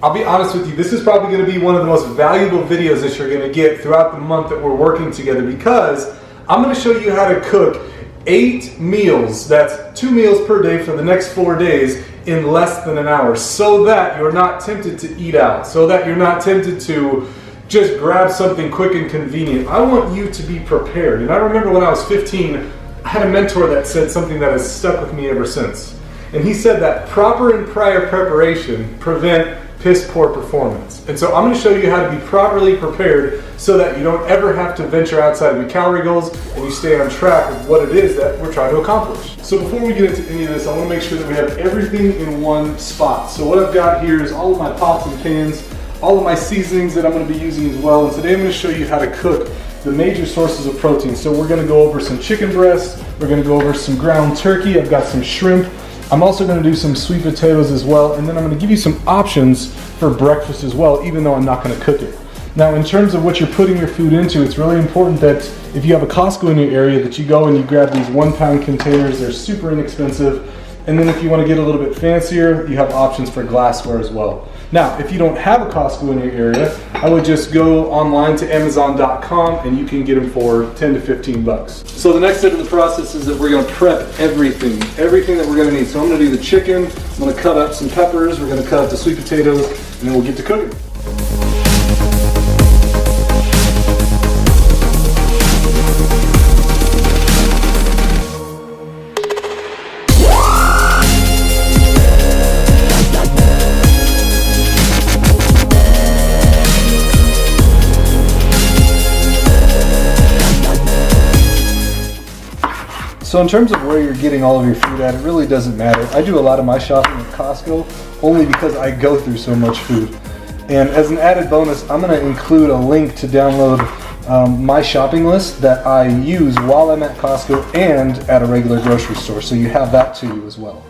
I'll be honest with you, this is probably going to be one of the most valuable videos that you're going to get throughout the month that we're working together, because I'm going to show you how to cook 8 meals, that's 2 meals per day for the next 4 days, in less than an hour, so that you're not tempted to eat out, so that you're not tempted to just grab something quick and convenient. I want you to be prepared. And I remember when I was 15, I had a mentor that said something that has stuck with me ever since. And he said that proper and prior preparation prevent piss poor performance. And so I'm going to show you how to be properly prepared so that you don't ever have to venture outside of your calorie goals and you stay on track with what it is that we're trying to accomplish. So before we get into any of this, I want to make sure that we have everything in one spot. So what I've got here is all of my pots and pans, all of my seasonings that I'm going to be using as well. And today I'm going to show you how to cook the major sources of protein. So we're going to go over some chicken breasts, we're going to go over some ground turkey, I've got some shrimp, I'm also going to do some sweet potatoes as well, and then I'm going to give you some options for breakfast as well, even though I'm not going to cook it. Now, in terms of what you're putting your food into, it's really important that if you have a Costco in your area, that you go and you grab these 1-pound containers. They're super inexpensive. And then if you want to get a little bit fancier, you have options for glassware as well. Now, if you don't have a Costco in your area, I would just go online to Amazon.com and you can get them for 10 to 15 bucks. So the next step of the process is that we're going to prep everything that we're going to need. So I'm going to do the chicken, I'm going to cut up some peppers, we're going to cut up the sweet potatoes, and then we'll get to cooking. So in terms of where you're getting all of your food at, it really doesn't matter. I do a lot of my shopping at Costco only because I go through so much food. And as an added bonus, I'm going to include a link to download my shopping list that I use while I'm at Costco and at a regular grocery store. So you have that to you as well.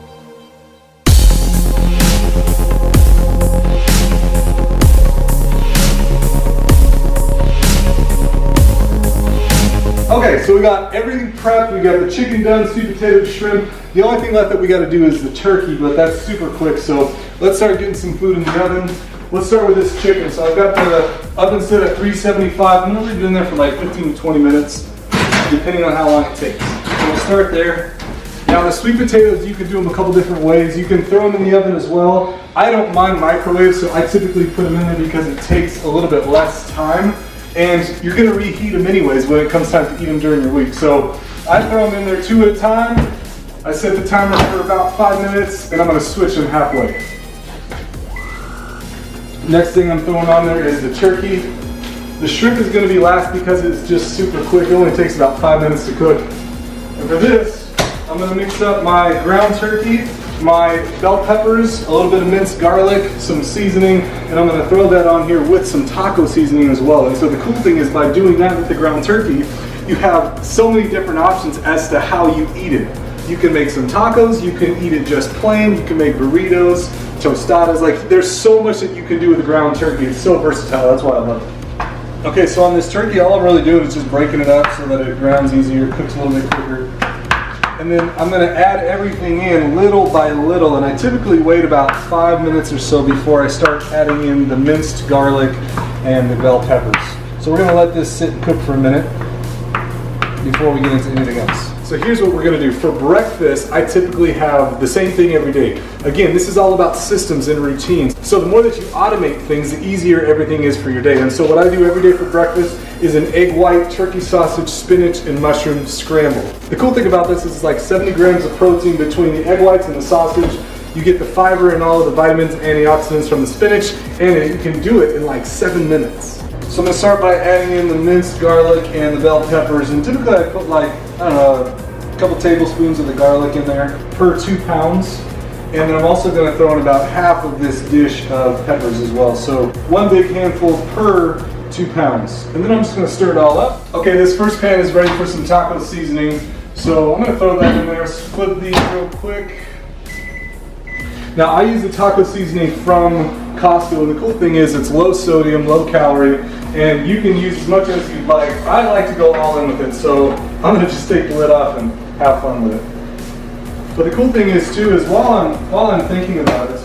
Okay, so we got everything prepped. We got the chicken done, sweet potatoes, shrimp. The only thing left that we got to do is the turkey, but that's super quick. So let's start getting some food in the oven. Let's start with this chicken. So I've got the oven set at 375. I'm going to leave it in there for like 15 to 20 minutes, depending on how long it takes. So we'll start there. Now the sweet potatoes, you can do them a couple different ways. You can throw them in the oven as well. I don't mind microwave, so I typically put them in there because it takes a little bit less time. And you're going to reheat them anyways when it comes time to eat them during your week. So I throw them in there 2 at a time. I set the timer for about 5 minutes, and I'm going to switch them halfway. Next thing I'm throwing on there is the turkey. The shrimp is going to be last because it's just super quick. It only takes about 5 minutes to cook. And for this, I'm going to mix up my ground turkey, my bell peppers, a little bit of minced garlic, some seasoning, and I'm going to throw that on here with some taco seasoning as well. And so the cool thing is, by doing that with the ground turkey, you have so many different options as to how you eat it. You can make some tacos, you can eat it just plain, you can make burritos, tostadas. Like, there's so much that you can do with the ground turkey. It's so versatile. That's why I love it. Okay, so on this turkey, all I'm really doing is just breaking it up so that it grounds easier, cooks a little bit quicker. And then I'm going to add everything in little by little, and I typically wait about 5 minutes or so before I start adding in the minced garlic and the bell peppers. So we're going to let this sit and cook for a minute before we get into anything else. So here's what we're going to do. For breakfast, I typically have the same thing every day. Again, this is all about systems and routines. So the more that you automate things, the easier everything is for your day. And so what I do every day for breakfast is an egg white, turkey sausage, spinach, and mushroom scramble. The cool thing about this is it's like 70 grams of protein between the egg whites and the sausage. You get the fiber and all of the vitamins and antioxidants from the spinach, and you can do it in like 7 minutes. So I'm going to start by adding in the minced garlic and the bell peppers, and typically I put like, I don't know, a couple tablespoons of the garlic in there per 2 pounds. And then I'm also going to throw in about half of this dish of peppers as well. So 1 big handful per 2 pounds. And then I'm just going to stir it all up. Okay, this first pan is ready for some taco seasoning. So I'm going to throw that in there, flip these real quick. Now I use the taco seasoning from Costco, and the cool thing is it's low sodium, low calorie, and you can use as much as you'd like. I like to go all in with it, so I'm going to just take the lid off and have fun with it. But the cool thing is too, is while I'm thinking about it,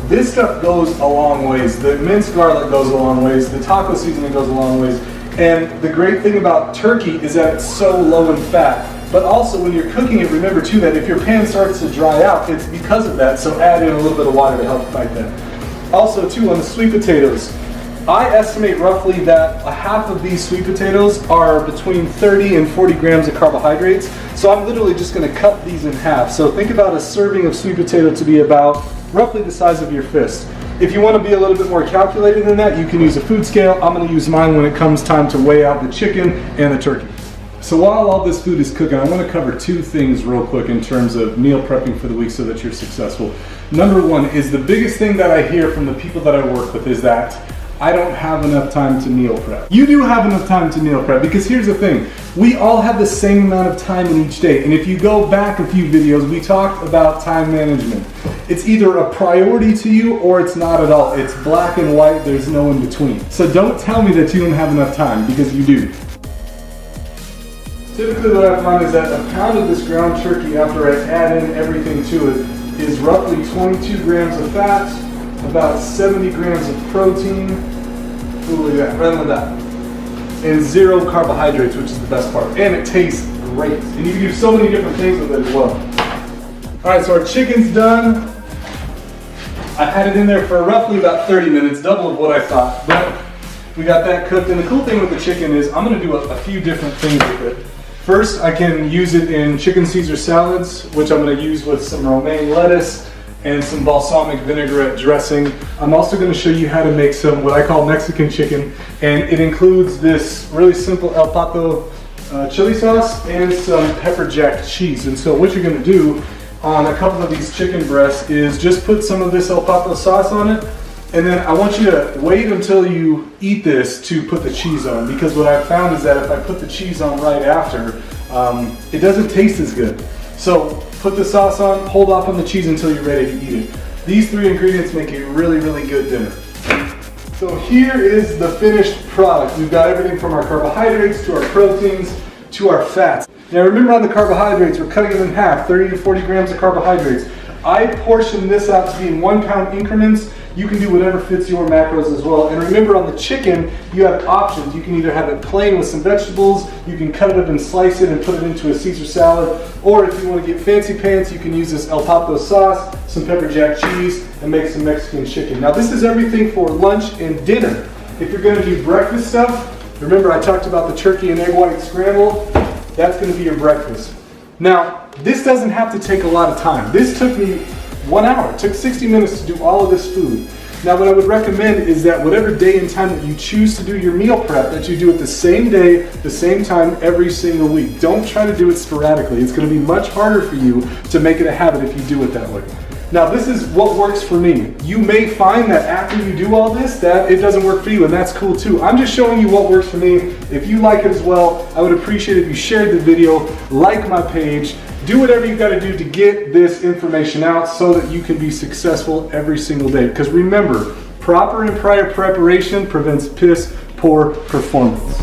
This stuff goes a long ways. The minced garlic goes a long ways. The taco seasoning goes a long ways. And the great thing about turkey is that it's so low in fat. But also when you're cooking it, remember too that if your pan starts to dry out, it's because of that. So add in a little bit of water to help fight that. Also too, on the sweet potatoes, I estimate roughly that a half of these sweet potatoes are between 30 and 40 grams of carbohydrates. So I'm literally just going to cut these in half. So think about a serving of sweet potato to be about roughly the size of your fist. If you want to be a little bit more calculated than that, you can use a food scale. I'm going to use mine when it comes time to weigh out the chicken and the turkey. So while all this food is cooking, I want to cover two things real quick in terms of meal prepping for the week so that you're successful. Number one is the biggest thing that I hear from the people that I work with is that I don't have enough time to meal prep. You do have enough time to meal prep, because here's the thing. We all have the same amount of time in each day. And if you go back a few videos, we talked about time management. It's either a priority to you or it's not at all. It's black and white, there's no in between. So don't tell me that you don't have enough time, because you do. Typically what I find is that a pound of this ground turkey, after I add in everything to it, is roughly 22 grams of fat, about 70 grams of protein, look at that, right on that, and 0 carbohydrates, which is the best part. And it tastes great. And you can do so many different things with it as well. All right, so our chicken's done. I had it in there for roughly about 30 minutes, double of what I thought. But we got that cooked. And the cool thing with the chicken is I'm gonna do a few different things with it. First, I can use it in chicken Caesar salads, which I'm gonna use with some romaine lettuce and some balsamic vinaigrette dressing. I'm also going to show you how to make some what I call Mexican chicken, and it includes this really simple El Pato chili sauce and some pepper jack cheese. And so what you're going to do on a couple of these chicken breasts is just put some of this El Pato sauce on it, and then I want you to wait until you eat this to put the cheese on, because what I've found is that if I put the cheese on right after, it doesn't taste as good. So put the sauce on, hold off on the cheese until you're ready to eat it. These three ingredients make a really, really good dinner. So here is the finished product. We've got everything from our carbohydrates to our proteins to our fats. Now remember, on the carbohydrates, we're cutting them in half, 30 to 40 grams of carbohydrates. I portioned this out to be in 1 pound increments. You can do whatever fits your macros as well. And remember, on the chicken, you have options. You can either have it plain with some vegetables, you can cut it up and slice it and put it into a Caesar salad, or if you want to get fancy pants, you can use this El Pato sauce, some pepper jack cheese, and make some Mexican chicken. Now this is everything for lunch and dinner. If you're going to do breakfast stuff, remember I talked about the turkey and egg white scramble, that's going to be your breakfast. Now, this doesn't have to take a lot of time. This took me 1 hour. It took 60 minutes to do all of this food. Now what I would recommend is that whatever day and time that you choose to do your meal prep, that you do it the same day, the same time, every single week. Don't try to do it sporadically. It's going to be much harder for you to make it a habit if you do it that way. Now this is what works for me. You may find that after you do all this, that it doesn't work for you, and that's cool too. I'm just showing you what works for me. If you like it as well, I would appreciate it if you shared the video, like my page, do whatever you got to do to get this information out so that you can be successful every single day. Because remember, proper and prior preparation prevents piss poor performance.